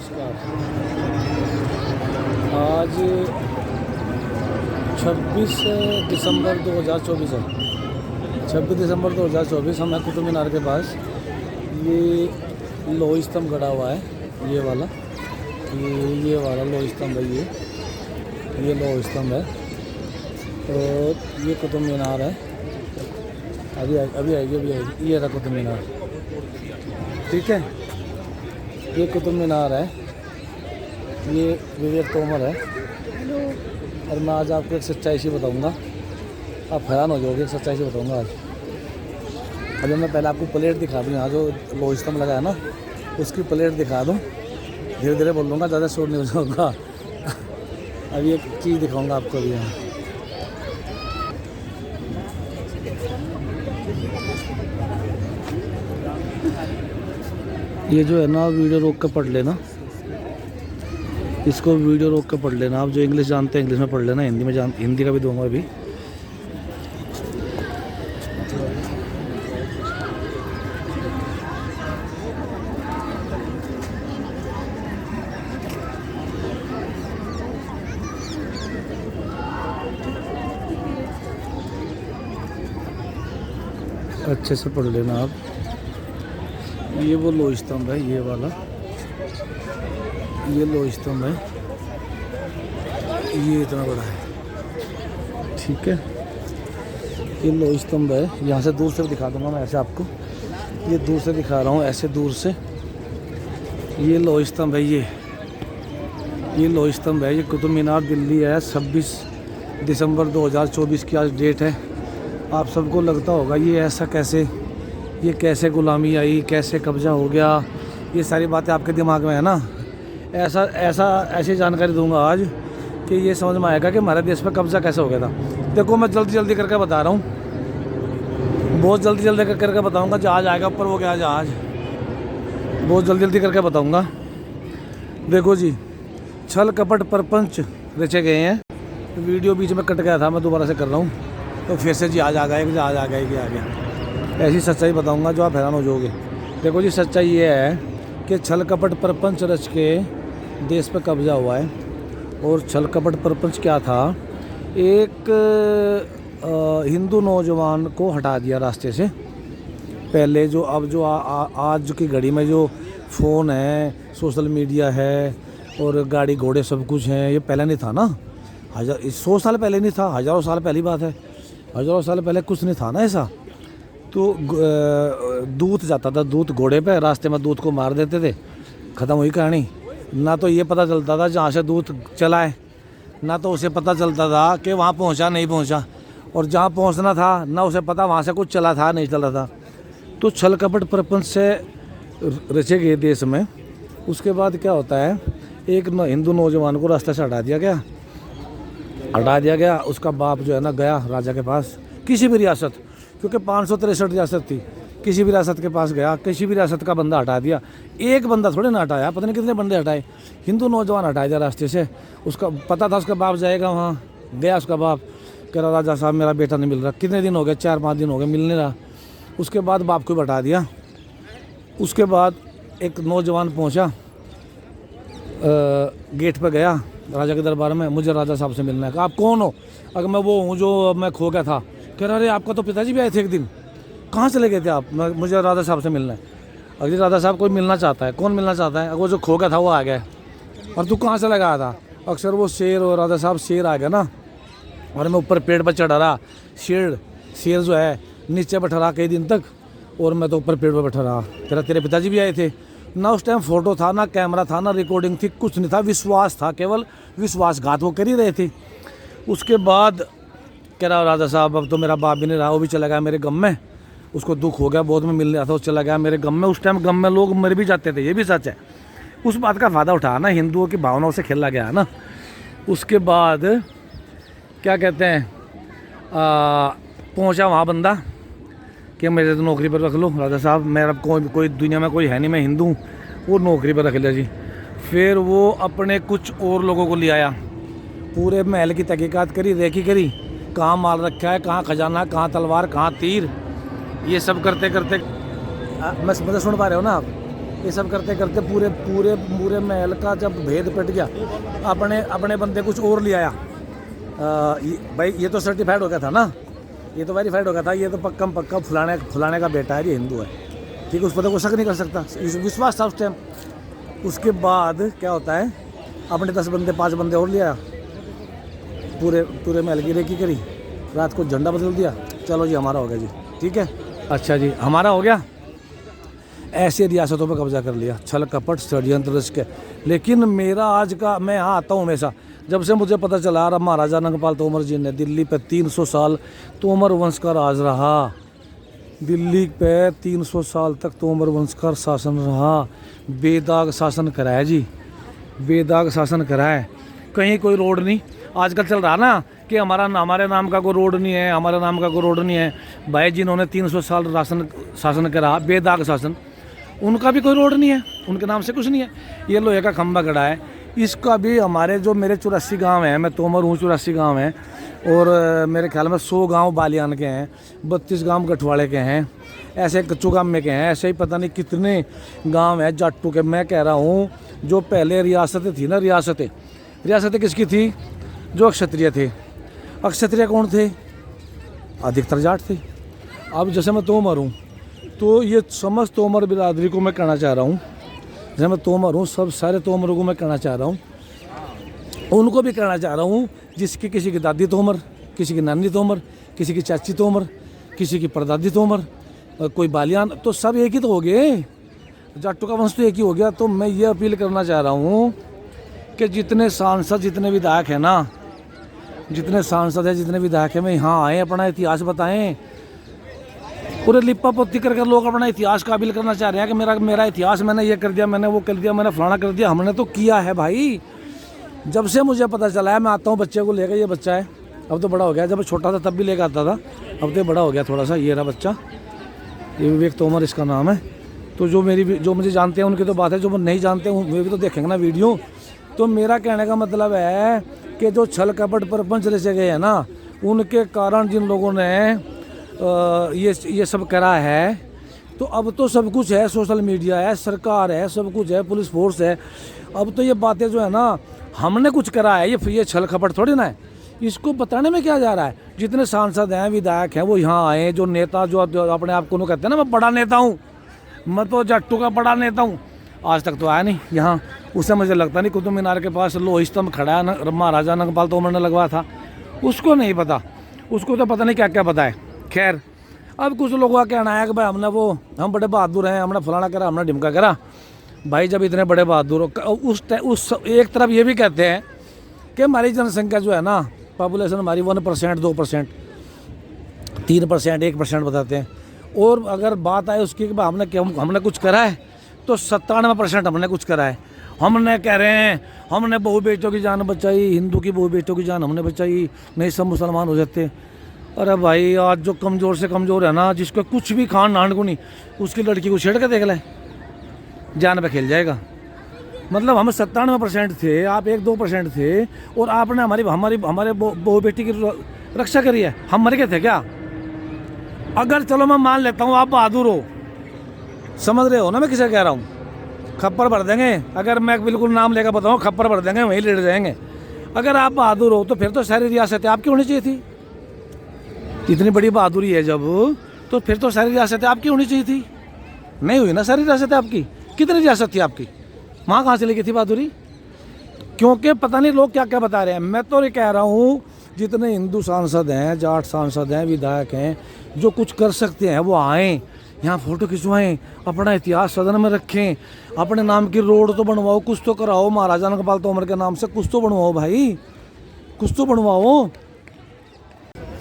नमस्कार। आज 26 दिसंबर 2024 है। 26 दिसंबर 2024 हम हैं कुतुब मीनार के पास। ये लोह स्तंभ गड़ा हुआ है, ये वाला लोह स्तंभ है। ये लोह स्तंभ है और ये कुतुब मीनार है। अभी आएगी। ये रहा कुतुब मीनार, ठीक है। ये कुतुब मीनार है, ये विवेक तोमर है। और मैं आज आपको एक सच्चाई सी बताऊंगा, आप हैरान हो जाओगे। एक सच्चाई सी बताऊंगा आज। अभी मैं पहले आपको प्लेट दिखा दूँ, यहाँ जो लोह स्तंभ लगा है ना, उसकी प्लेट दिखा दूँ। धीरे धीरे बोल लूँगा, ज़्यादा शोर नहीं हो जाऊँगा। अभी एक चीज़ दिखाऊँगा आपको अभी यहाँ। ये जो है ना, वीडियो रोक कर पढ़ लेना, इसको वीडियो रोक कर पढ़ लेना। आप जो इंग्लिश जानते हैं इंग्लिश में पढ़ लेना, हिंदी का भी दूंगा अभी। अच्छे से पढ़ लेना आप। ये वो लोह स्तंभ है, ये वाला ये लोह स्तंभ है। ये इतना बड़ा है, ठीक है। ये लोह स्तंभ है। यहाँ से दूर से दिखा दूंगा मैं ऐसे आपको। ये दूर से दिखा रहा हूँ, ऐसे दूर से। ये लोह स्तंभ है, ये लोह स्तंभ है। ये कुतुब मीनार दिल्ली है। 26 दिसंबर 2024 की आज डेट है। आप सबको लगता होगा ये ऐसा कैसे, ये कैसे गुलामी आई, कैसे कब्ज़ा हो गया, ये सारी बातें आपके दिमाग में है ना। ऐसी जानकारी दूंगा आज कि ये समझ में आएगा कि हमारे देश पर कब्ज़ा कैसे हो गया था। देखो, मैं जल्दी करके बता रहा हूँ, बहुत जल्दी करके बताऊंगा। जहाज आएगा ऊपर, वो क्या जहाज, बहुत जल्दी करके बताऊंगा। देखो जी, छल कपट प्रपंच रचे गए हैं। वीडियो बीच में कट गया था, मैं दोबारा से कर रहा हूँ, तो फिर से जहाज आ गया, जहाज आ गया। ऐसी सच्चाई बताऊंगा जो आप हैरान हो जाओगे। देखो जी, सच्चाई ये है कि छल कपट प्रपंच रच के देश पे कब्जा हुआ है। और छल कपट प्रपंच क्या था? एक हिंदू नौजवान को हटा दिया रास्ते से। पहले जो अब जो आज की घड़ी में जो फ़ोन है, सोशल मीडिया है और गाड़ी घोड़े सब कुछ हैं, ये पहले नहीं था ना। 100 साल पहले नहीं था, हज़ारों साल पहली बात है। हज़ारों साल पहले कुछ नहीं था ना ऐसा। तो दूत जाता था, दूत घोड़े पे, रास्ते में दूत को मार देते थे, ख़त्म हुई कहानी। ना तो ये पता चलता था जहाँ से दूत चला है, ना तो उसे पता चलता था कि वहाँ पहुँचा नहीं पहुँचा, और जहाँ पहुँचना था ना उसे पता वहाँ से कुछ चला था नहीं चला था। तो छल कपट प्रपंच से रचे गए देश में। उसके बाद क्या होता है, एक हिंदू नौजवान को रास्ते से हटा दिया गया। उसका बाप जो है ना गया राजा के पास, किसी भी रियासत, क्योंकि 563 रियासत थी, किसी भी रियासत के पास गया, किसी भी रियासत का बंदा हटा दिया। एक बंदा थोड़े ना हटाया, पता नहीं कितने बंदे हटाए। हिंदू नौजवान हटा दिया रास्ते से। उसका पता था उसका बाप जाएगा वहाँ, गया उसका बाप, कह रहा राजा साहब मेरा बेटा नहीं मिल रहा। कितने दिन हो गए? 4-5 दिन हो गए, मिल नहीं रहा। उसके बाद बाप को हटा दिया। उसके बाद एक नौजवान पहुँचा, गेट पर गया राजा के दरबार में, मुझे राजा साहब से मिलना है। कहा आप कौन हो? अगर मैं वो हूँ जो मैं खो गया था। कह रहा अरे आपका तो पिताजी भी आए थे एक दिन, कहाँ चले गए थे आप? मुझे राजा साहब से मिलना है। अगर राजा साहब कोई मिलना चाहता है, कौन मिलना चाहता है? अगर वो जो खो गया था वो आ गया, और तू कहाँ से लगा था? अक्सर वो शेर, और राजा साहब शेर आ गया ना, और मैं ऊपर पेड़ पर चढ़ा रहा। शेर जो है नीचे बैठा रहा कई दिन तक, और मैं तो ऊपर पेड़ पर बैठा रहा। तेरे पिताजी भी आए थे ना। उस टाइम फोटो था ना, कैमरा था ना, रिकॉर्डिंग थी, कुछ नहीं था, विश्वास था, केवल विश्वासघात वो कर ही रहे थे। उसके बाद कह रहा राजा साहब अब तो मेरा बाप भी नहीं रहा, वो भी चला गया मेरे गम में, उसको दुख हो गया बहुत, में मिल रहा था, वो चला गया मेरे गम में। उस टाइम गम में लोग मर भी जाते थे, ये भी सच है। उस बात का फ़ायदा उठाया ना, हिंदुओं की भावनाओं से खेला गया ना। उसके बाद क्या कहते हैं, पहुंचा वहाँ बंदा कि मेरे तो नौकरी पर रख लो राजा साहब, मेरा कोई दुनिया में कोई है नहीं, मैं हिंदू हूँ, वो नौकरी पर रख लिया जी। फिर वो अपने कुछ और लोगों को ले आया, पूरे महल की तहकीकात करी, रेकी करी, कहाँ माल रखा है, कहाँ खजाना, कहाँ तलवार, कहाँ तीर, ये सब करते करते मैं सुन पा रहे हो ना आप? ये सब करते करते पूरे पूरे पूरे महल का जब भेद पिट गया, अपने अपने बंदे कुछ और ले आया। भाई ये तो सर्टिफाइड हो गया था ना, ये तो वेरीफाइड हो गया था, ये तो पक्का पक्का फुलाने का बेटा है, ये हिंदू है, ठीक है, उस पर तो कोई शक नहीं कर सकता, विश्वास था उस टाइम। उसके बाद क्या होता है, अपने 10 बंदे 5 बंदे और ले आया, पूरे पूरे महल की रेकी करी, रात को झंडा बदल दिया, चलो जी हमारा हो गया जी, ठीक है, अच्छा जी हमारा हो गया। ऐसे रियासतों पर कब्जा कर लिया, छल कपट षड्यंत्र रच के। लेकिन मेरा आज का, मैं यहाँ आता हूँ हमेशा, जब से मुझे पता चला महाराजा नंगपाल तोमर जी ने दिल्ली पे 300 साल तोमर वंश का राज रहा, दिल्ली पे 300 साल तक तोमर वंश का शासन रहा, बेदाग शासन कराया जी, बेदाग शासन कराया, कहीं कोई रोड नहीं। आजकल चल रहा ना कि हमारे नाम का कोई रोड नहीं है, हमारे नाम का कोई रोड नहीं है। भाई जिन्होंने 300 साल शासन करा, बेदाग शासन, उनका भी कोई रोड नहीं है, उनके नाम से कुछ नहीं है। ये लोहे का खंभा गड़ा है, इसका भी हमारे जो मेरे 84 गांव हैं, मैं तोमर हूँ, 84 गांव हैं, और मेरे ख्याल में 100 गांव बालियान के हैं, 32 गांव गठवाड़े के हैं, ऐसे कच्चू गांव में के हैं, ऐसे ही पता नहीं कितने गांव हैं जाटू के। मैं कह रहा हूँ जो पहले रियासतें थी ना, रियासतें किसकी थी, जो क्षत्रिय थे। अक्षत्रिय कौन थे, अधिकतर जाट थे। अब जैसे मैं तोमर हूँ, तो ये समस्त तोमर बिरादरी को मैं कहना चाह रहा हूँ, जैसे मैं तोमर हूँ, सब सारे तोमरों को मैं कहना चाह रहा हूँ, उनको भी कहना चाह रहा हूँ, जिसकी किसी की दादी तोमर, किसी की नानी तोमर, किसी की चाची तोमर, किसी की परदादी तोमर, कोई बालियान, तो सब एक ही तो हो गए, जाटू का वंश तो एक ही हो गया। तो मैं ये अपील करना चाह रहा हूँ कि जितने सांसद, जितने विधायक हैं ना, जितने सांसद हैं, जितने विधायक हैं, मैं यहाँ आए, अपना इतिहास बताएं। पूरे लिप्पा पोती करके लोग अपना इतिहास काबिल करना चाह रहे हैं कि मेरा इतिहास, मैंने ये कर दिया, मैंने वो कर दिया, मैंने फलाना कर दिया। हमने तो किया है भाई, जब से मुझे पता चला है। मैं आता हूँ बच्चे को लेकर, ये बच्चा है, अब तो बड़ा हो गया, जब छोटा था तब भी लेकर आता था, अब तो बड़ा हो गया थोड़ा सा। ये रहा बच्चा, ये विवेक तोमर इसका नाम है। तो जो मुझे जानते हैं उनकी तो बात है, जो नहीं जानते हैं वे भी तो देखेंगे ना वीडियो। तो मेरा कहने का मतलब है कि जो छल कपट प्रपंच रचे गए हैं ना, उनके कारण जिन लोगों ने ये सब करा है, तो अब तो सब कुछ है, सोशल मीडिया है, सरकार है, सब कुछ है, पुलिस फोर्स है। अब तो ये बातें जो है ना, हमने कुछ करा है, ये छल कपट थोड़ी ना है, इसको बताने में क्या जा रहा है। जितने सांसद हैं, विधायक हैं, वो यहाँ आए, जो नेता जो अपने आप को कहते हैं ना, मैं बड़ा नेता हूँ, मैं तो जाटू का बड़ा नेता हूँ, आज तक तो आया नहीं यहाँ। उससे मुझे लगता नहीं कुतुब मीनार के पास लोह स्तंभ खड़ा है, महाराजा नंगपाल तोमर ने लगवाया था, उसको नहीं पता, उसको तो पता नहीं क्या क्या पता है। खैर, अब कुछ लोगों का कहना है कि भाई हम बड़े बहादुर हैं, हमने फलाना करा, हमने ढिमका करा। भाई जब इतने बड़े बहादुर हो, उस एक तरफ ये भी कहते हैं कि हमारी जनसंख्या जो है ना, पॉपुलेशन हमारी 1%, 2%, 3%, 1% बताते हैं। और अगर बात आए उसकी कि हमने कुछ करा है, तो 97% हमने कुछ करा है। हमने कह रहे हैं हमने बहु बेटों की जान बचाई, हिंदू की बहु बेटों की जान हमने बचाई, नहीं सब मुसलमान हो जाते। अरे भाई आज जो कमज़ोर से कमज़ोर है ना, जिसको कुछ भी खान नान को नहीं, उसकी लड़की को छेड़ के देख ले, जान पे खेल जाएगा। मतलब हम 97% थे, आप 1-2% थे, और आपने हमारे बहू बेटी की रक्षा करी है। हम मर गए थे क्या? अगर चलो मैं मान लेता हूँ आप बहादुर हो, समझ रहे हो ना मैं किसे कह रहा हूँ, खप्पर भर देंगे। अगर मैं बिल्कुल नाम लेकर बताऊँ, खप्पर भर देंगे, वहीं लेट जाएंगे। अगर आप बहादुर हो तो फिर तो सारी रियासतें आपकी होनी चाहिए थी। इतनी बड़ी बहादुरी है जब, तो फिर तो सारी रियासतें आपकी होनी चाहिए थी। नहीं हुई ना सारी रियासतें आपकी। कितनी रियासत थी आपकी, वहाँ कहाँ से लेके थी बहादुरी? क्योंकि पता नहीं लोग क्या क्या बता रहे हैं। मैं तो ये कह रहा हूँ, जितने हिंदू सांसद हैं, जाट सांसद हैं, विधायक हैं, जो कुछ कर सकते हैं वो आएँ, यहाँ फ़ोटो खिंचवाएँ, अपना इतिहास सदन में रखें, अपने नाम की रोड तो बनवाओ, कुछ तो कराओ, महाराजा नंगपाल तोमर के नाम से कुछ तो बनवाओ भाई, कुछ तो बनवाओ।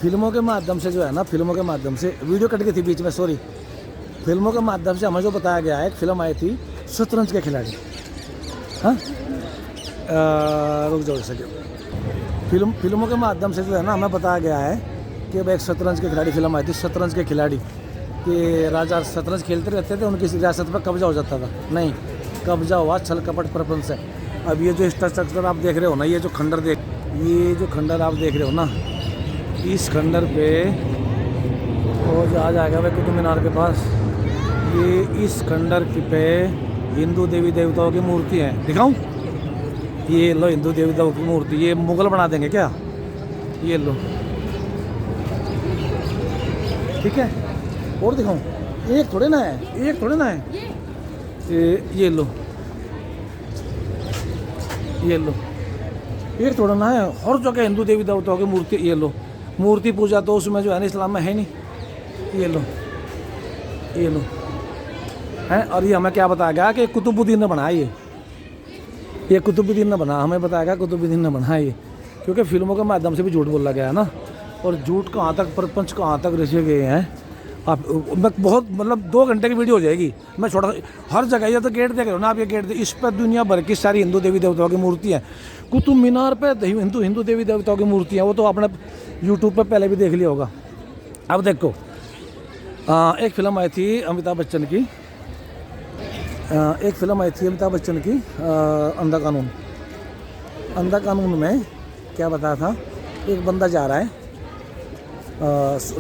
फिल्मों के माध्यम से जो है ना, फिल्मों के माध्यम से, वीडियो कट गई थी बीच में, सॉरी। फिल्मों के माध्यम से हमें जो बताया गया है, एक फिल्म आई थी शतरंज के खिलाड़ी, हाँ रुक जाओ सके। फिल्मों के माध्यम से जो है ना हमें बताया गया है कि भाई एक शतरंज के खिलाड़ी फिल्म आई थी, शतरंज के खिलाड़ी, कि राजा शतरंज खेलते रहते थे, उनकी रियासत पर कब्जा हो जाता था। नहीं, कब्जा हुआ छल कपट प्रपंच से। अब ये जो स्ट्रक्चर आप देख रहे हो ना, ये जो खंडर आप देख रहे हो ना, इस खंडर पे वो जहाज आ गया भाई कुतुब मीनार के पास, ये इस खंडर पे हिंदू देवी देवताओं की मूर्ति है, दिखाऊं? ये लो हिंदू देवी देवताओं की मूर्ति, ये मुगल बना देंगे क्या? ये लो, ठीक है। और दिखाऊं? एक थोड़े ना है, एक थोड़े ना है। ये लो, ये लो, एक थोड़ा ना है। हर जगह हिंदू देवी देवताओं की मूर्ति। ये लो, मूर्ति पूजा तो उसमें जो है ना इस्लाम में है नहीं। ये लो, ये लो है। और ये हमें क्या बताया गया कि कुतुबुद्दीन ने बनाया ये कुतुबुद्दीन ने बना, हमें बताया गया कुतुबुद्दीन ने बनाया ये, क्योंकि फिल्मों के माध्यम से भी झूठ बोला गया है ना। और झूठ कहाँ तक, प्रपंच कहाँ तक रचे गए हैं। आप मैं बहुत मतलब 2 घंटे की वीडियो हो जाएगी। मैं छोटा हर जगह, ये तो गेट देख रहे हो ना आप, ये गेट इस पर दुनिया भर की सारी हिंदू देवी देवताओं की मूर्ति है। कुतुब मीनार पे हिंदू देवी देवताओं की मूर्ति है। वो तो आपने यूट्यूब पर पहले भी देख लिया होगा। अब देखो, एक फिल्म आई थी अमिताभ बच्चन की, अंधा कानून। अंधा कानून में क्या बताया था, एक बंदा जा रहा है,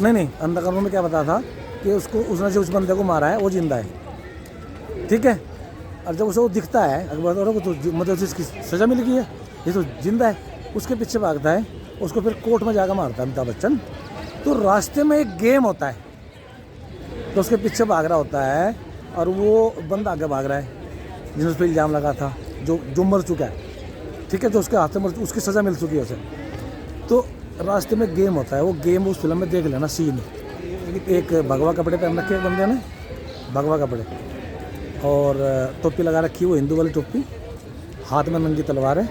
नहीं अंधा कानून में क्या बताया था कि उसने जो उस बंदे को मारा है वो जिंदा है, ठीक है। और जब उसे वो दिखता है अकबर तो मतलब इसकी सज़ा मिल गई है, ये तो जिंदा है, उसके पीछे भागता है, उसको फिर कोर्ट में जाकर मारता है अमिताभ बच्चन। तो रास्ते में एक गेम होता है, तो उसके पीछे भाग रहा होता है और वो बंदा आगे भाग रहा है जिसने उस पर इल्ज़ाम लगा था, जो मर चुका है, ठीक है, जो उसके हाथ में उसकी सज़ा मिल चुकी है उसे। तो रास्ते में गेम होता है, वो गेम उस फिल्म में देख लेना सीन। एक भगवा कपड़े पहन रखे बंदे ने, भगवा कपड़े और टोपी लगा रखी, वो हिंदू वाली टोपी, हाथ में नंगी तलवार है,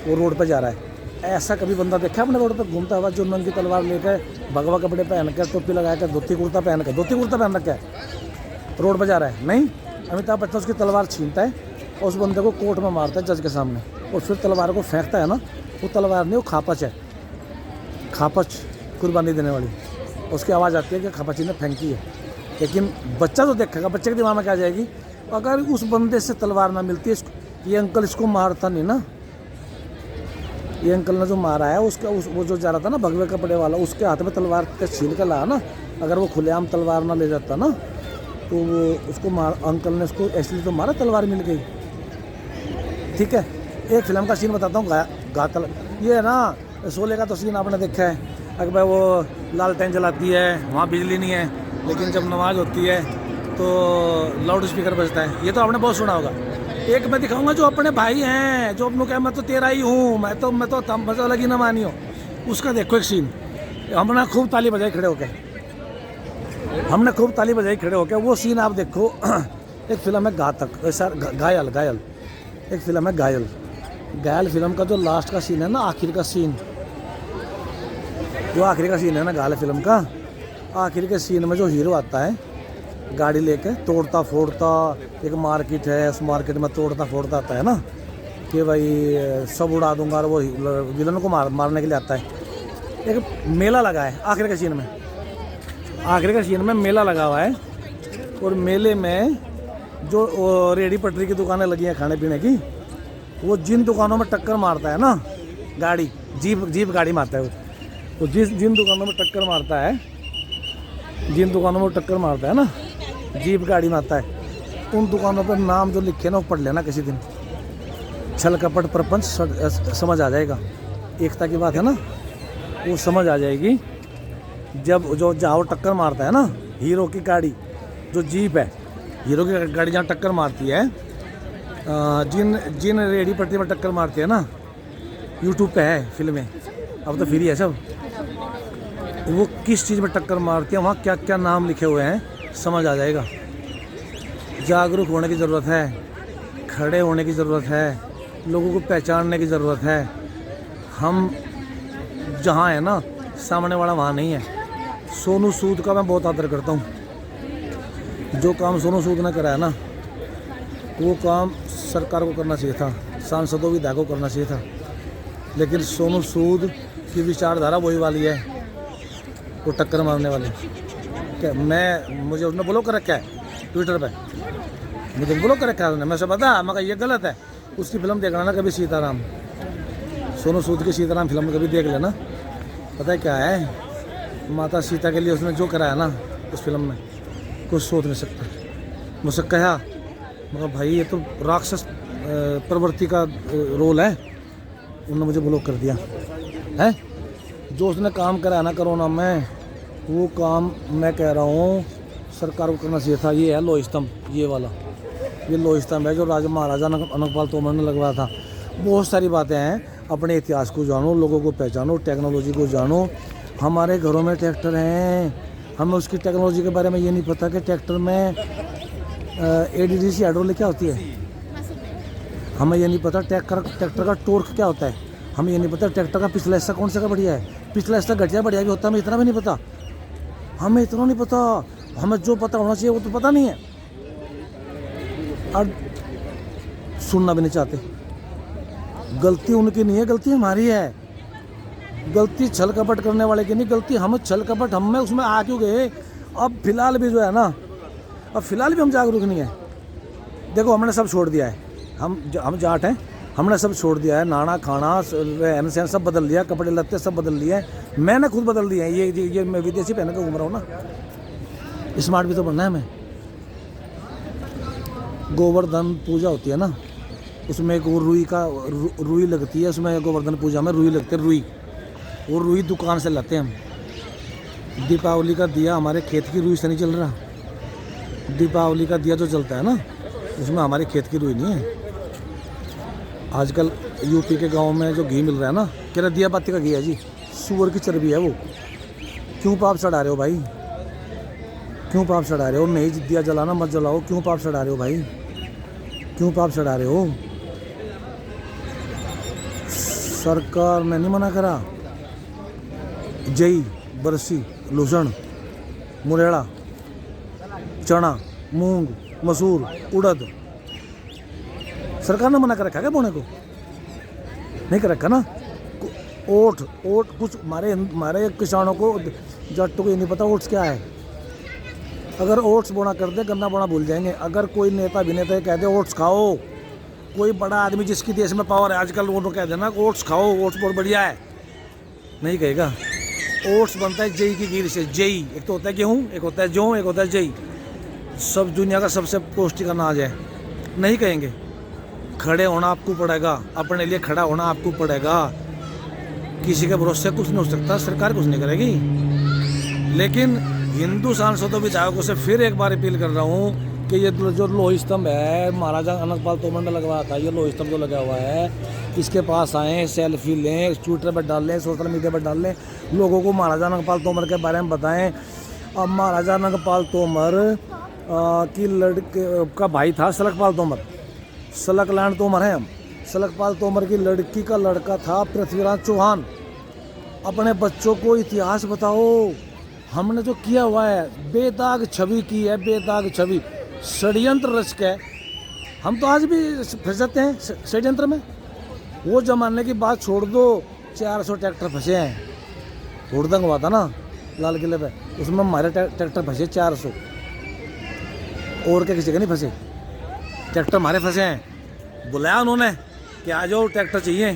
वो रोड पर जा रहा है। ऐसा कभी बंदा देखा आपने रोड पर घूमता हुआ जो नंगी तलवार लेकर, भगवा कपड़े पहन कर, टोपी लगा कर, धोती कुर्ता पहन रखा है, रोड पर जा रहा है? नहीं। अमिताभ बच्चन उसकी तलवार छीनता है और उस बंदे को कोर्ट में मारता है जज के सामने, और फिर तलवार को फेंकता है ना, वो तलवार नहीं, वो खापच है, खापच कुर्बानी देने वाली। उसकी आवाज़ आती है कि खापची ने फेंकी है। लेकिन बच्चा तो देखेगा, बच्चे के दिमाग में क्या जाएगी, अगर उस बंदे से तलवार ना मिलती, ये अंकल इसको मारता नहीं ना, ये अंकल ने जो मारा है उसका वो जो जा रहा था ना भगवे कपड़े वाला, उसके हाथ में तलवार के छीन कर लाया ना। अगर वो खुलेआम तलवार ना ले जाता ना तो वो उसको अंकल ने उसको इसलिए तो मारा, तलवार मिल गई, ठीक है। एक फिल्म का सीन बताता हूँ, गातल ये है ना, शोले का तो सीन आपने देखा है। अगर वो लालटेन जलाती है, वहाँ बिजली नहीं है, लेकिन जब नमाज होती है तो लाउड स्पीकर बजता है, ये तो आपने बहुत सुना होगा। एक मैं दिखाऊंगा जो अपने भाई हैं, जो अपनों क्या, मैं तो तेरा ही हूँ, मैं तो मजा लगी ना मानी हो, उसका देखो एक सीन। हमने खूब ताली बजाई खड़े होके, वो सीन आप देखो। एक फिल्म है घायल, एक फिल्म है घायल फिल्म का जो लास्ट का सीन है ना, आखिर का सीन है ना घायल फिल्म का, आखिर के सीन में जो हीरो आता है गाड़ी लेके तोड़ता फोड़ता, एक मार्केट है, उस मार्केट में तोड़ता फोड़ता आता है ना, कि भाई सब उड़ा दूंगा, और वो विलन को मारने के लिए आता है। एक मेला लगा है आखिर के सीन में मेला लगा हुआ है, और मेले में जो रेडी पटरी की दुकानें लगी हैं खाने पीने की, वो जिन दुकानों में टक्कर मारता है ना गाड़ी, जीप गाड़ी मारता है वो जिन दुकानों में टक्कर मारता है ना, जीप गाड़ी मारता है, उन दुकानों पर नाम जो लिखे ना वो पढ़ लेना किसी दिन, छल कपट प्रपंच समझ आ जाएगा। एकता की बात है ना, वो समझ आ जाएगी। जब जो जहाँ टक्कर मारता है ना, हीरो की गाड़ी जो जीप है, हीरो की गाड़ी जहाँ टक्कर मारती है, जिन रेडी पटरी में टक्कर मारती है ना, यूट्यूब पे है फिल्में, अब तो फ्री है सब, वो किस चीज़ में टक्कर मारती है, वहाँ क्या क्या नाम लिखे हुए हैं, समझ आ जाएगा। जागरूक होने की ज़रूरत है, खड़े होने की ज़रूरत है, लोगों को पहचानने की ज़रूरत है। हम जहाँ है ना, सामने वाला वहाँ नहीं है। सोनू सूद का मैं बहुत आदर करता हूँ, जो काम सोनू सूद ने करा है ना, वो काम सरकार को करना चाहिए था, सांसदों विधायक को करना चाहिए था, लेकिन सोनू सूद की विचारधारा वही वाली है, वो टक्कर मारने वाली। क्या मुझे उसने ब्लॉक कर रखा है ट्विटर पे, मुझे ब्लॉक कर रखा है उसने, मैं से बता, मैं ये गलत है। उसकी फिल्म देखना ना कभी, सीताराम, सोनू सूद की सीताराम फिल्म कभी देख लेना। पता है क्या है, माता सीता के लिए उसने जो कराया ना उस फिल्म में, कुछ सोच नहीं सकता। मुझसे कहा मगर भाई ये तो राक्षस प्रवृत्ति का रोल है। उन्होंने मुझे ब्लॉक कर दिया है। जो उसने काम कराया ना कोरोना में, वो काम मैं कह रहा हूँ सरकार को करना चाहिए था। ये है लोह स्तंभ, ये वाला, ये लोह स्तंभ है जो राजा महाराजा अनंगपाल तोमर ने लगवाया था। बहुत सारी बातें हैं, अपने इतिहास को जानो, लोगों को पहचानो, टेक्नोलॉजी को जानो। हमारे घरों में ट्रैक्टर हैं, हमें उसकी टेक्नोलॉजी के बारे में ये नहीं पता कि ट्रैक्टर में ADDC हाइड्रोलिक क्या होती है। हमें ये नहीं पता ट्रैक्टर का टॉर्क क्या होता है। हमें ये नहीं पता ट्रैक्टर का पिछला हिस्सा कौन सा का बढ़िया है, पिछला हिस्सा घटिया बढ़िया भी होता है। हमें इतना भी नहीं पता, हमें इतना नहीं पता। हमें जो पता होना चाहिए वो तो पता नहीं है और सुनना भी नहीं चाहते। गलती उनकी नहीं है, गलती हमारी है। गलती छल कपट करने वाले की नहीं, गलती हम छल कपट हम में उसमें आ क्यों गए। अब फिलहाल भी जो है ना, अब फिलहाल भी हम जागरूक नहीं है। देखो हमने सब छोड़ दिया है, हम जाट हैं, हमने सब छोड़ दिया है। नाना खाना रहन सहन सब बदल लिया, कपड़े लत्ते सब बदल लिए। मैंने खुद बदल दिए हैं। ये मैं विदेशी पहन के घूम रहा हूँ ना, स्मार्ट भी तो बनना है हमें। गोवर्धन पूजा होती है ना, उसमें एक रुई लगती है। उसमें गोवर्धन पूजा में रुई लगती है, रुई। और रुई दुकान से लाते हैं हम। दीपावली का दिया हमारे खेत की रुई से नहीं चल रहा। दीपावली का दिया जो जलता है ना, उसमें हमारे खेत की रुई नहीं है। आजकल यूपी के गांव में जो घी मिल रहा है ना, कह रहा दिया बाती का घी है जी, सूअर की चर्बी है वो। क्यों पाप चढ़ा रहे हो भाई, क्यों पाप चढ़ा रहे हो। नहीं दिया जलाना मत जलाओ, क्यों पाप चढ़ा रहे हो भाई, क्यों पाप चढ़ा रहे हो। सरकार ने नहीं मना करा। जई, बरसी, लहसुन, मुरेड़ा, चना, मूंग, मसूर, उड़द, सरकार ने मना कर रखा क्या बोने को, नहीं कर रखा ना। ओट कुछ हमारे किसानों को, जट्टों को ये नहीं पता ओट्स क्या है। अगर ओट्स बोना कर दे, गन्ना बोना भूल जाएंगे। अगर कोई नेता अभिनेता कह दे ओट्स खाओ, कोई बड़ा आदमी जिसकी देश में पावर है आजकल, वो तो कह देना ओट्स खाओ, ओट्स बहुत बढ़िया है, नहीं कहेगा। ओट्स बनता है जई की गिर से। जई एक तो होता है गेहूँ, एक होता है जौ, एक होता है जई। सब दुनिया का सबसे पौष्टिक अनाज है, नहीं कहेंगे। खड़े होना आपको पड़ेगा, अपने लिए खड़ा होना आपको पड़ेगा। किसी के भरोसे कुछ नहीं हो सकता, सरकार कुछ नहीं करेगी। लेकिन हिंदू सांसदों विधायकों से फिर एक बार अपील कर रहा हूँ कि ये जो लोह स्तंभ है महाराजा अनंगपाल तोमर ने लगवाया था, ये लोह स्तंभ जो लगा हुआ है, इसके पास आएँ, सेल्फी लें, ट्विटर पर डाल लें, सोशल मीडिया पर डाल लें, लोगों को महाराजा अनंगपाल तोमर के बारे में बताएं। अब महाराजा अनंगपाल तोमर की लड़के का भाई था सलकपाल तोमर, सलकलैंड तोमर हैं हम। सलकपाल तोमर की लड़की का लड़का था पृथ्वीराज चौहान। अपने बच्चों को इतिहास बताओ। हमने जो किया हुआ है, बेदाग छवि की है, बेदाग छवि, षड्यंत्र रच के हम तो आज भी फंस जाते हैं षड्यंत्र में। वो जमाने की बात छोड़ दो, 400 ट्रैक्टर फंसे हैं। हुड़दंग हुआ था ना लाल किले पे, उसमें हमारे ट्रैक्टर फंसे 400, और क्या किसी के नहीं फंसे। ट्रैक्टर हमारे फंसे हैं। बुलाया उन्होंने कि आ जाओ ट्रैक्टर चाहिए,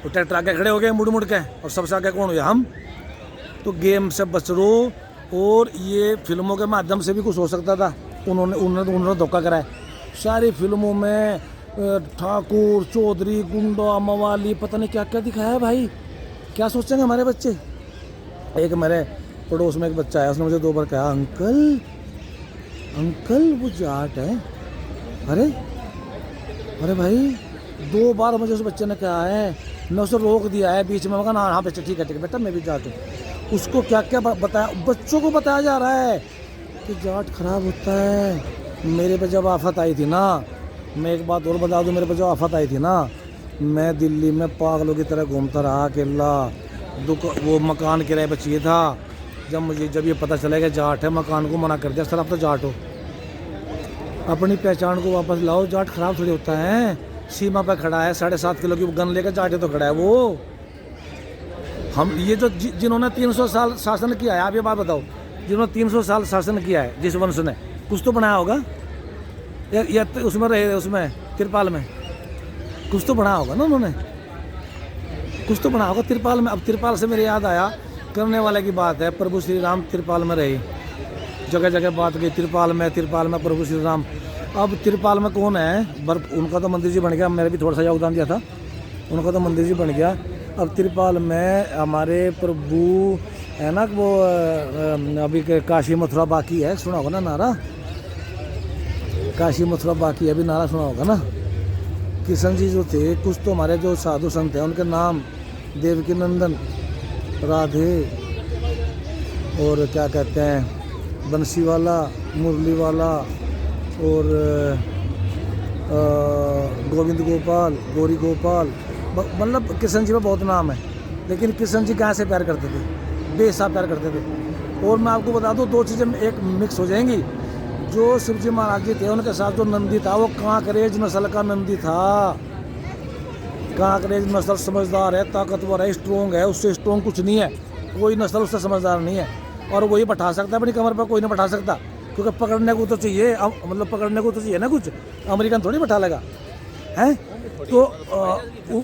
तो ट्रैक्टर आगे खड़े हो गए मुड़ के, और सबसे आगे कौन हुआ, हम। तो गेम से बच रो। और ये फिल्मों के माध्यम से भी कुछ हो सकता था, उन्होंने धोखा करा है। सारी फिल्मों में ठाकुर, चौधरी, गुंडा, मवाली, पता नहीं क्या क्या दिखाया है भाई। क्या सोचेंगे हमारे बच्चे। एक मेरे पड़ोस में एक बच्चा है, उसने मुझे 2 बार कहा, अंकल अंकल वो जाट है। अरे भाई 2 बार मुझे उस बच्चे ने कहा है, मैं उसे रोक दिया है बीच में। मगर हाँ बेटा ठीक है बेटा, मैं भी जाट हूँ। उसको क्या क्या बताया, बच्चों को बताया जा रहा है कि जाट खराब होता है। मेरे पे जब आफत आई थी ना, मैं एक बात और बता दूँ, मेरे पे जो आफत आई थी ना, मैं दिल्ली में पागलों की तरह घूमता रहा अकेला। वो मकान किराए पर चाहिए था। जब ये पता चला कि जाट है, मकान को मना कर दिया, सर आप तो जाट हो। अपनी पहचान को वापस लाओ। जाट खराब थोड़ी होता है। सीमा पर खड़ा है, 7.5 किलो की गन लेकर जाटे तो खड़ा है वो। हम ये जो जिन्होंने 300 साल शासन किया है, आप ये बात बताओ, जिन्होंने 300 साल शासन किया है, जिस वंश ने, कुछ तो बनाया होगा या उसमें रहे, उसमें तिरपाल में कुछ तो बनाया होगा ना उन्होंने, कुछ तो बनाया होगा तिरपाल में। अब तिरपाल से मेरे याद आया, करने वाले की बात है, प्रभु श्री राम तिरपाल में रहे, जगह जगह बात गई तिरपाल में प्रभु श्री राम। अब तिरपाल में कौन है, बर्फ उनका तो मंदिर जी बन गया, मैंने भी थोड़ा सा योगदान दिया था, उनका तो मंदिर जी बन गया। अब तिरपाल में हमारे प्रभु है ना वो अभी काशी मथुरा बाकी है, सुना होगा ना नारा, काशी मथुरा बाकी है अभी नारा सुना होगा ना। किशन जी जो थे कुछ तो हमारे जो साधु संत हैं उनके नाम देवकी नंदन, राधे और क्या कहते हैं बंसी वाला, मुरली वाला और गोविंद गोपाल, गौरी गोपाल, मतलब किशन जी में बहुत नाम है। लेकिन किशन जी कहाँ से प्यार करते थे, बेहिसाब प्यार करते थे। और मैं आपको बता दूँ दो चीज़ें एक मिक्स हो जाएंगी। जो शिवजी महाराज जी थे उनके साथ जो नंदी था वो कांकरेज नस्ल का नंदी था। कांकरेज नस्ल समझदार है, ताकतवर है, स्ट्रोंग है, उससे स्ट्रोंग कुछ नहीं है, कोई नस्ल उससे समझदार नहीं है। और वही बैठा सकता है अपनी कमर पर, कोई नहीं बैठा सकता, क्योंकि पकड़ने को तो चाहिए, मतलब पकड़ने को तो चाहिए ना कुछ, अमेरिकन थोड़ी बैठा लेगा हैं। तो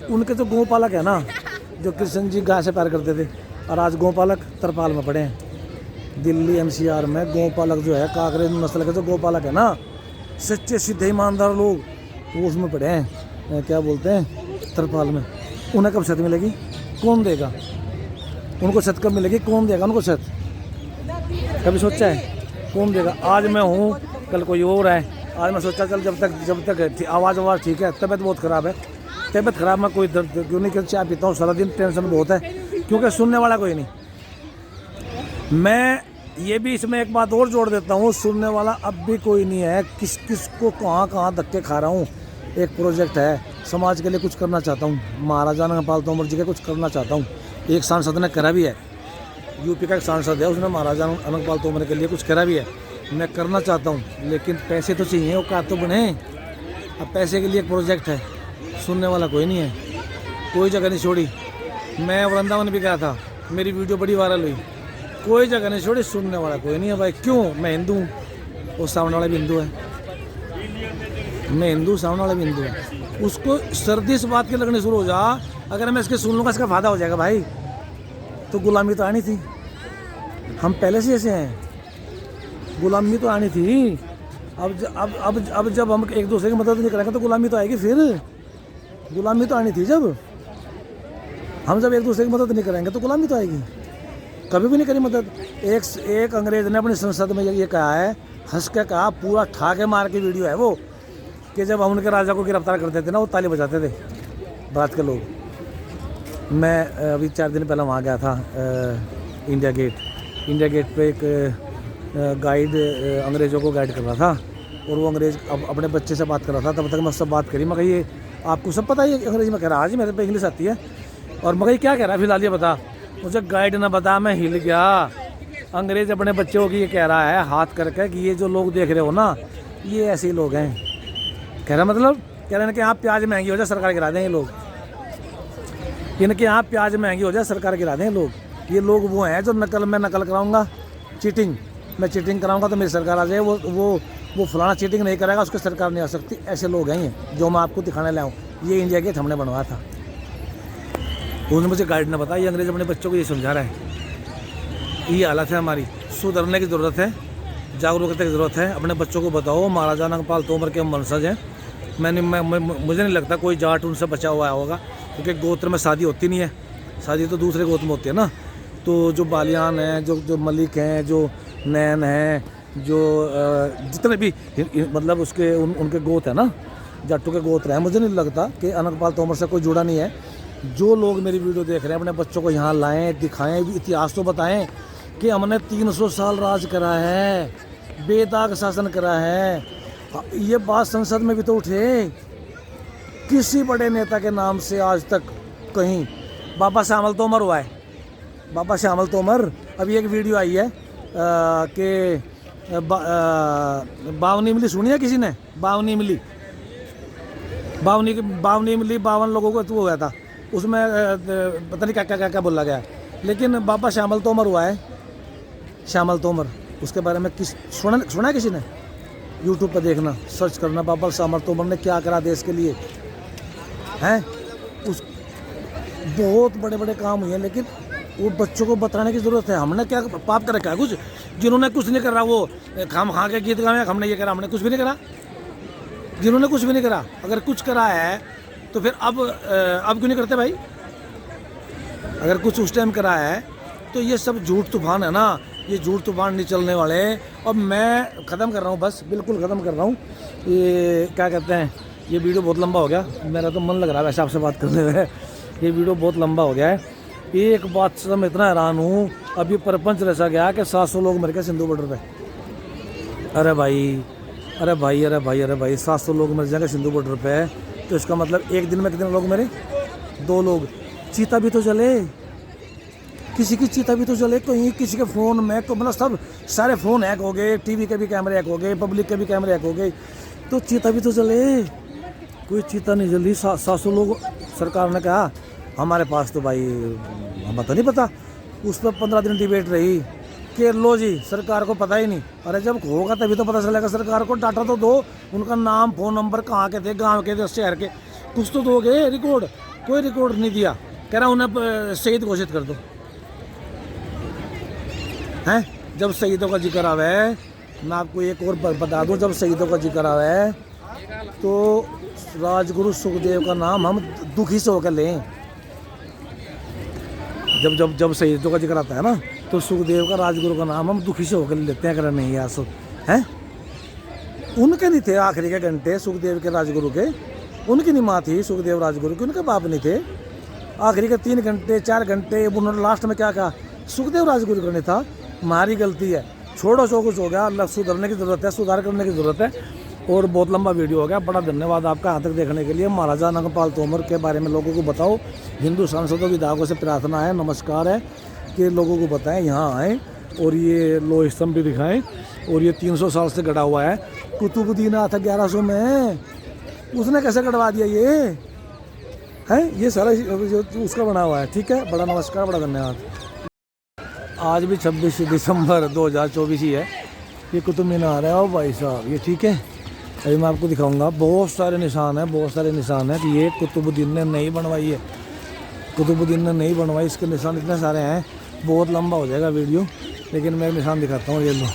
उनके जो गौपालक है ना, जो कृष्ण जी गाय से प्यार करते थे, और आज गौपालक तरपाल में पड़े हैं। दिल्ली एनसीआर में गौपालक जो है कांकरेज नस्ल के जो गौपालक है ना, सच्चे सीधे ईमानदार लोग, वो उसमें पड़े हैं, क्या बोलते हैं तरपाल में। उन्हें कब छत मिलेगी, कौन देगा उनको छत, कब मिलेगी, कौन देगा उनको छत, कभी सोचा है कौन देगा। आज मैं हूँ कल कोई और है। आज मैं सोचा चल जब तक आवाज़ ठीक है, तबीयत बहुत ख़राब है, तबीयत ख़राब में कोई दर्द क्यों नहीं, क्योंकि चाय पीता हूँ सारा दिन, टेंशन बहुत है, क्योंकि सुनने वाला कोई नहीं। मैं ये भी इसमें एक बात और जोड़ देता हूँ, सुनने वाला अब भी कोई नहीं है। किस को कहाँ धक्के खा रहा हूँ। एक प्रोजेक्ट है, समाज के लिए कुछ करना चाहता हूँ, महाराजा नंगपाल तोमर जी के कुछ करना चाहता हूँ। एक सांसद ने करा भी है, यूपी का एक सांसद है, उसने महाराजा नंगपाल तोमर के लिए कुछ करा भी है। मैं करना चाहता हूँ, लेकिन पैसे तो चाहिए, औकात तो बने। अब पैसे के लिए एक प्रोजेक्ट है, सुनने वाला कोई नहीं है, कोई जगह नहीं छोड़ी। मैं वृंदावन भी गया था, मेरी वीडियो बड़ी वायरल हुई, कोई जगह नहीं छोड़ी, सुनने वाला कोई नहीं है भाई। क्यों, मैं हिंदू हूँ, वो सामने वाला भी हिंदू है, मैं हिंदू, सामने वाला भी हिंदू है। उसको सर्दी इस बात की लगनी शुरू हो जा, अगर मैं इसके सुन लूँगा इसका फ़ायदा हो जाएगा भाई, तो गुलामी तो आनी थी। हम पहले से ऐसे हैं, गुलामी तो आनी थी। अब जब हम एक दूसरे की मदद नहीं करेंगे तो गुलामी तो आएगी, फिर गुलामी तो आनी थी। जब एक दूसरे की मदद नहीं करेंगे तो गुलामी तो आएगी। कभी भी नहीं करी मदद। एक अंग्रेज ने अपनी संसद में ये कहा है, हंस के कहा, पूरा ठाके मार के वीडियो है वो, कि जब हम उनके राजा को गिरफ्तार करते थे ना, वो ताली बजाते थे भारत के लोग। मैं अभी 4 दिन पहले वहाँ गया था, इंडिया गेट पे एक गाइड अंग्रेज़ों को गाइड कर रहा था, और वो अंग्रेज़ अपने बच्चे से बात कर रहा था। तब तक मैं उससे बात करी, मैं कही ये आपको सब पता है अंग्रेजी में कह रहा, आज मेरे पे इंग्लिश आती है, और मैं कही क्या कह रहा है फिलहाल ये बता। मुझे गाइड ना बता, मैं हिल गया। अंग्रेज़ अपने बच्चों की ये कह रहा है हाथ करके कि ये जो लोग देख रहे हो ना, ये ऐसे ही लोग हैं। कह रहा मतलब कह रहे हैं कि यहाँ प्याज महंगी हो जाए सरकार गिरा दें ये लोग, इनके यहाँ प्याज महंगी हो जाए सरकार गिरा दें लोग। ये लोग वो हैं जो मैं नकल कराऊंगा, चीटिंग मैं चीटिंग कराऊंगा तो मेरी सरकार आ जाए, वो फलाना चीटिंग नहीं करेगा उसकी सरकार नहीं आ सकती। ऐसे लोग हैं ये, जो मैं आपको दिखाने लाऊँ। ये इंडिया गेट हमने बनवाया था, उन्होंने मुझे गाइड ने बताया, ये अंग्रेज अपने बच्चों को ये समझा रहा है। ये हालत है हमारी, सुधरने की ज़रूरत है, जागरूकता की ज़रूरत है। अपने बच्चों को बताओ महाराजा नंगपाल तोमर के हम वंशज हैं। मुझे नहीं लगता कोई जाट उनसे बचा हुआ होगा, क्योंकि गोत्र में शादी होती नहीं है, शादी तो दूसरे गोत्र में होती है ना। तो जो बालियान हैं, जो मलिक हैं, जो नैन हैं, जो जितने भी मतलब उनके गोत्र है ना, जाटों के गोत्र हैं, मुझे नहीं लगता कि नंगपाल तोमर से कोई जुड़ा नहीं है। जो लोग मेरी वीडियो देख रहे हैं अपने बच्चों को यहाँ लाएं, दिखाएं, इतिहास तो बताएं कि हमने 300 साल राज करा है, बेदाग शासन करा है। ये बात संसद में भी तो उठे, किसी बड़े नेता के नाम से आज तक कहीं। बाबा श्यामल तोमर हुआ है, बाबा श्यामल तोमर। अभी एक वीडियो आई है कि बावनी इमली सुनी है किसी ने? बावनी इमली 52 लोगों को तो हुआ था, उसमें पता नहीं क्या बोला गया। लेकिन बाबा श्यामल तोमर हुआ है, श्यामल तोमर, उसके बारे में सुना है किसी ने? यूट्यूब पर देखना, सर्च करना, बाबा श्यामल तोमर ने क्या करा देश के लिए हैं। उस बहुत बड़े बड़े काम हुए हैं, लेकिन वो बच्चों को बताने की ज़रूरत है। हमने क्या पाप कर रखा है कुछ? जिन्होंने कुछ नहीं करा वो खाम खा के गीत गाए, हमने ये करा, हमने कुछ भी नहीं करा। जिन्होंने कुछ भी नहीं करा, अगर कुछ करा है तो फिर अब क्यों नहीं करते भाई? अगर कुछ उस टाइम करा है तो ये सब झूठ तूफान है ना, ये झूठ तूफान नहीं चलने वाले। अब मैं ख़त्म कर रहा हूँ, बस बिल्कुल ख़त्म कर रहा हूँ। ये क्या कहते हैं, ये वीडियो बहुत लंबा हो गया, मेरा तो मन लग रहा है वैसे आपसे बात करने में। ये वीडियो बहुत लंबा हो गया है। एक बात से मैं इतना हैरान हूँ, अभी परपंच रचा गया कि 700 लोग मर गए सिंधु बॉर्डर पे। अरे भाई 700 लोग मर जाएंगे सिंधु बॉर्डर पे, तो इसका मतलब एक दिन में कितने लोग मरे? 2 लोग। चीता भी तो जले, किसी की चीता भी तो जले कहीं, किसी के फ़ोन में मतलब सब सारे फ़ोन हैक हो गए, टीवी के भी कैमरे हैक हो गए, पब्लिक के भी कैमरे हैक हो गए, तो चीता भी तो जले। कोई चीता नहीं जली। 700 लोग सरकार ने कहा हमारे पास, तो भाई हमें तो नहीं पता। उस पर 15 दिन डिबेट रही कि लो जी सरकार को पता ही नहीं। अरे जब होगा तभी तो पता चलेगा सरकार को। डाटा तो दो, उनका नाम, फ़ोन नंबर, कहाँ के थे, गाँव के थे, शहर के, कुछ तो दोगे रिकॉर्ड। कोई रिकॉर्ड नहीं दिया, कह रहा उन्हें शहीद घोषित कर दो। हैं, जब शहीदों का जिक्र आवे, मैं आपको एक और बता दूं, जब शहीदों का जिक्र आवे तो राजगुरु सुखदेव का नाम हम दुखी से होकर लें। जब शहीदों का जिक्र आता है ना, तो सुखदेव का, राजगुरु का नाम हम दुखी से होकर लेते हैं। अगर नहीं यार सब हैं, उनके नहीं थे आखिरी के घंटे सुखदेव के, राजगुरु के, उनकी नहीं माँ थी सुखदेव राजगुरु की, उनके बाप नहीं थे। आखिरी के 3 घंटे 4 घंटे उन्होंने लास्ट में क्या कहा? सुखदेव राजगुरु का नहीं था, हमारी गलती है, छोड़ो जो कुछ हो गया, अल्लाह सुधरने की ज़रूरत है, सुधार करने की ज़रूरत है। और बहुत लंबा वीडियो हो गया, बड़ा धन्यवाद आपका यहाँ तक देखने के लिए। महाराजा नंगपाल तोमर के बारे में लोगों को बताओ, हिंदू सांसदों विधायकों से प्रार्थना है, नमस्कार है कि लोगों को बताएं, यहाँ आएँ और ये लोह स्तंभ भी दिखाएं। और ये 300 साल से गड़ा हुआ है, कुतुबुद्दीन आया था 1100 में, उसने कैसे गड़वा दिया ये है? ये सारा उसका बना हुआ है। ठीक है, बड़ा नमस्कार, बड़ा धन्यवाद। आज भी 26 दिसंबर 2024 ही है। ये कुतुब मीनार है, और भाई साहब ये ठीक है, अभी मैं आपको दिखाऊंगा। बहुत सारे निशान हैं, बहुत सारे निशान हैं कि ये कुतुबुद्दीन ने नहीं बनवाई है, कुतुबुद्दीन ने नहीं बनवाई, इसके निशान इतने सारे हैं, बहुत लंबा हो जाएगा वीडियो, लेकिन मैं निशान दिखाता हूँ। ये लो,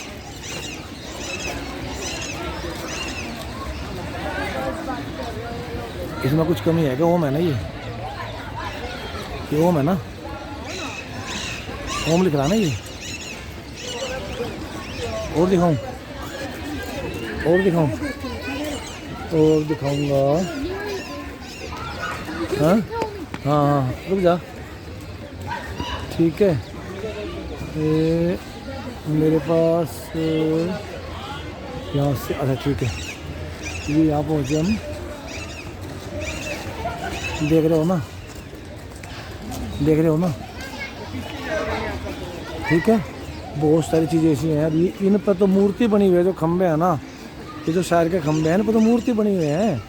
इसमें कुछ कमी है क्या? ओम है ना, ये ओम है ना, ओम लिख रहा है ना ये। और दिखाऊं, और दिखाऊं, और दिखाऊंगा। हाँ हाँ, रुक जा। ठीक है, मेरे पास यहाँ से, अच्छा ठीक है, ये यहाँ पहुँचे हम, देख रहे हो ना, देख रहे हो ना। ठीक है, बहुत सारी चीज़ें ऐसी हैं। ये इन पर तो मूर्ति बनी हुई है, जो खंबे हैं ना, ये जो शहर के खंबे हैं, इन पर तो मूर्ति बनी हुई है।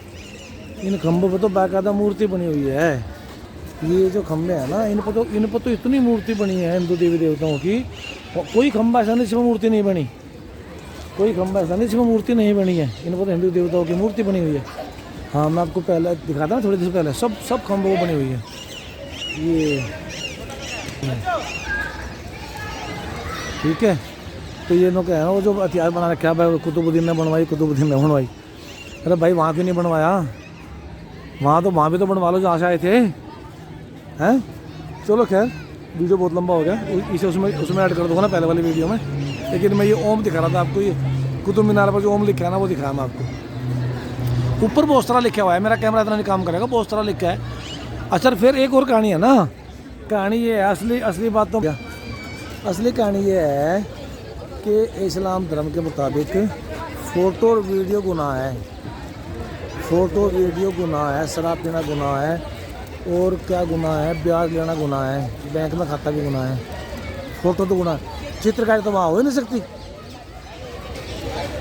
इन खंबों पर तो बाकायदा मूर्ति बनी हुई है। ये जो खंबे हैं ना, इन पर तो इतनी मूर्ति बनी है हिंदू देवी देवताओं की। कोई खंबा ऐसा नहीं जिसमें मूर्ति नहीं बनी, कोई खंबा ऐसा नहीं जिसमें मूर्ति नहीं बनी है। इन पर तो हिंदू देवताओं की मूर्ति बनी हुई है। हाँ, मैं आपको पहले दिखाता हूँ, थोड़ी देर पहले सब खंबों बनी हुई है। ये ठीक है, तो ये नो क्या है, वो जो हथियार बना रखा है भाई, कुतुबुद्दीन ने बनवाई, कुतुबुद्दीन ने बनवाई। अरे भाई वहाँ क्यों नहीं बनवाया? वहाँ भी तो बनवा लो जहाँ से आए थे, हैं? चलो खैर, वीडियो बहुत लंबा हो गया, इसे उसमें ऐड कर दूँगा ना पहले वाली वीडियो में। लेकिन मैं ये ओम दिखा रहा था आपको, ये कुतुब मीनार पर जो ओम लिखा है ना, वो दिखाया मैं आपको। ऊपर बहुत सारा लिखा हुआ है, मेरा कैमरा इतना नहीं काम करेगा, बहुत सारा लिखा है। अच्छा, फिर एक और कहानी है ना, कहानी ये है, असली बात तो क्या, असली कहानी ये है कि इस्लाम धर्म के मुताबिक फ़ोटो और वीडियो गुनाह है, फ़ोटो वीडियो गुनाह है, शराब पीना गुनाह है, और क्या गुनाह है, ब्याज लेना गुनाह है, बैंक में खाता भी गुनाह है, फ़ोटो तो गुनाह। चित्रकारी तो वहाँ हो ही नहीं सकती।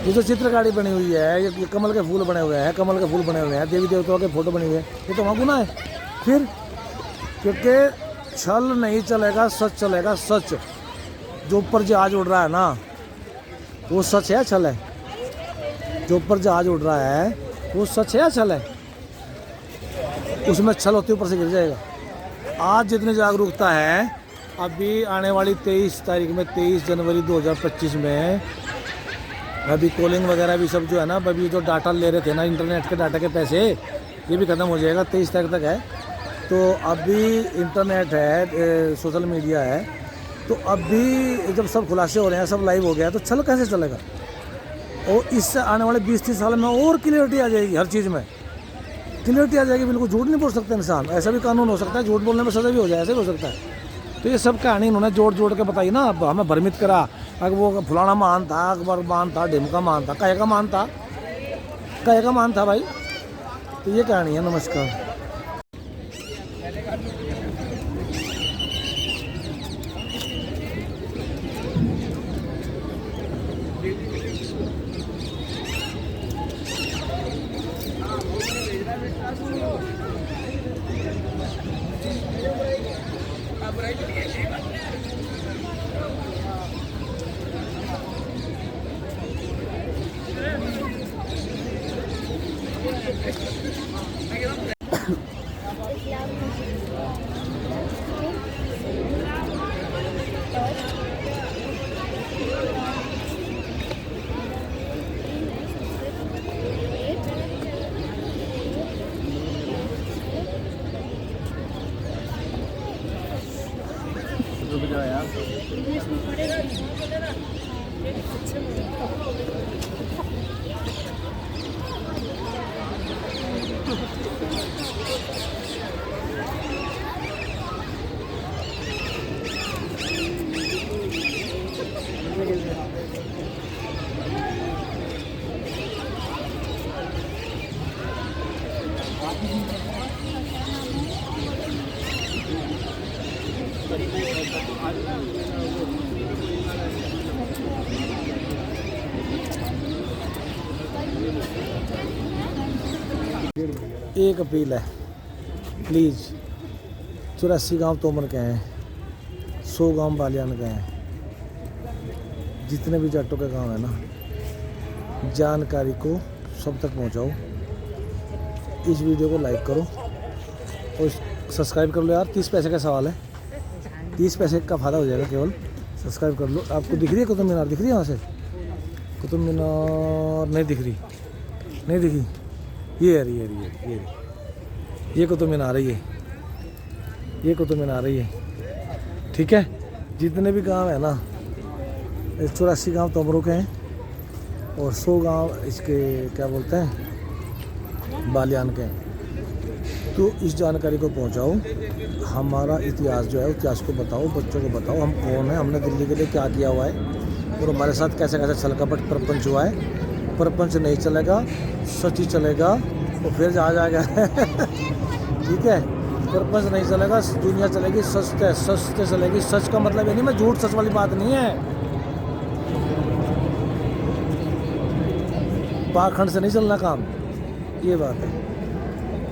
ये जो चित्रकारी बनी हुई है, ये कमल के फूल बने हुए हैं, कमल के फूल बने हुए हैं, देवी देवताओं के फ़ोटो बने हुए हैं, ये तो वहाँ गुनाह है। फिर क्योंकि छल नहीं चलेगा, सच चलेगा, सच। जो ऊपर जहाज उड़ रहा है ना, वो सच है, छल है? जो ऊपर जहाज उड़ रहा है वो सच है, छल है? उसमें छल होते ऊपर से गिर जाएगा। आज जितनी जागरूकता है, अभी आने वाली 23 तारीख में, 23 जनवरी 2025 में अभी कॉलिंग वगैरह भी सब जो है ना, अभी जो डाटा ले रहे थे ना, इंटरनेट के डाटा के पैसे, ये भी ख़त्म हो जाएगा। 23 तारीख तक है। तो अभी इंटरनेट है, सोशल मीडिया है, तो अभी जब सब खुलासे हो रहे हैं, सब लाइव हो गया, तो चलो कैसे चलेगा। और इससे आने वाले 20-30 साल में और क्लियरिटी आ जाएगी, हर चीज़ में क्लियरिटी आ जाएगी। बिल्कुल झूठ नहीं बोल सकते इंसान, ऐसा भी कानून हो सकता है, झूठ बोलने में सज़ा भी हो जाए, ऐसे भी हो सकता है। तो ये सब कहानी इन्होंने जोड़ जोड़ के बताई ना, अब हमें भ्रमित करा। अगर वो फलाना मान था, अकबर मान था, ढिमका मान था, कहे का मान था, कहे का मान था भाई। तो ये कहानी है। नमस्कार। एक अपील है, प्लीज़। 84 गांव तोमर के हैं, 100 गांव बालियान के हैं, जितने भी जाटों के गांव है ना, जानकारी को सब तक पहुंचाओ। इस वीडियो को लाइक करो और सब्सक्राइब कर लो यार। 30 पैसे का सवाल है, 30 पैसे का फ़ायदा हो जाएगा केवल। सब्सक्राइब कर लो। आपको दिख रही है कुतुब मीनार? दिख रही है वहाँ से? कुतुब मीनार नहीं दिख रही, नहीं दिखी। ये है, ये है, ये कुतुब मीनार है, ये कुतुब मीनार है, ये ठीक है। जितने भी गांव है ना, 84 गांव तोमरों के हैं और 100 गांव इसके क्या बोलते हैं, बालियान के हैं। तो इस जानकारी को पहुंचाओ। हमारा इतिहास जो है, इतिहास को बताओ, बच्चों को बताओ हम कौन है, हमने दिल्ली के लिए क्या किया हुआ है और हमारे साथ कैसे कैसे छलकपट प्रपंच हुआ है। प्रपंच नहीं चलेगा, सच ही चलेगा, तो फिर जा जाएगा ठीक है। प्रपंच नहीं चलेगा, दुनिया चलेगी सच से चलेगी। सच का मतलब ये नहीं मैं झूठ, सच वाली बात नहीं है। पाखंड से नहीं चलना काम, ये बात है।